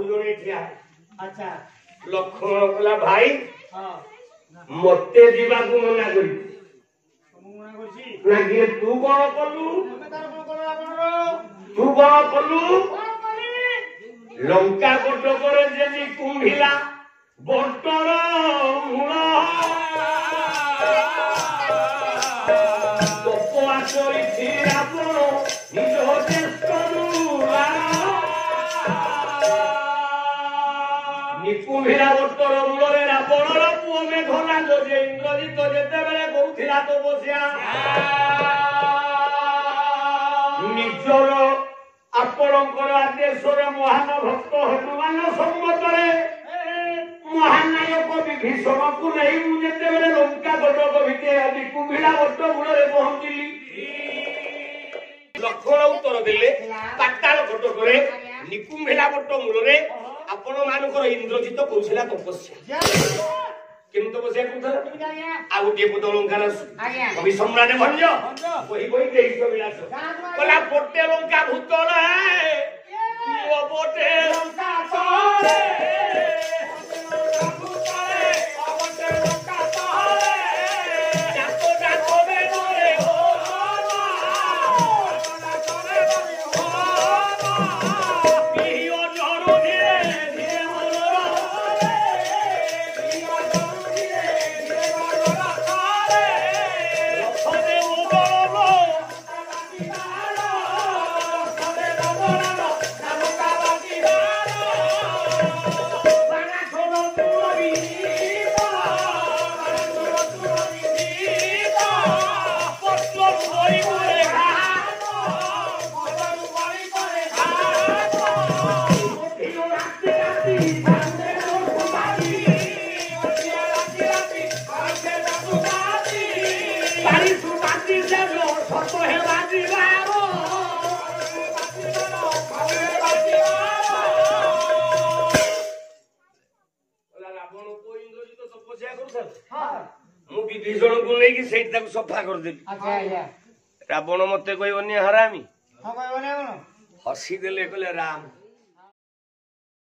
जने ठिया अच्छा लक्षण कला भाई मते जीवा को मना करी लागे तू कोन कलु तू कोन कलु लंका कोट करे जेनी कुंभिला बटर मूल तपवा करिछि आपण निज देशरुला निकुंभिला बटर मूलरे रावणर पुओ मेघनाद जे इंद्रजित जेतेबेले कहूथिला तो बसिया निजर आपणकर आदेशर महान भक्त हनुमान सम्मतरे महानायक विभीषण को नहीं मुझे लंका कटक भितर कुंभिला बट मूल पहुंचली लक्षण उत्तर देले पाताल कटक निकुंभिला बट मूल आपण मानकर इंद्रजित कौशला तपस्या केम तपस्या कौशल आ गोटे पुत लंकार कवि सम्राट भंज वही वही देश विलास कला पोटे लंका भूतल है पोटे लंका तोले विभीषण को लेकिन से सफा करदेली रावण मत कहनी हरामी हसी देले कहले राम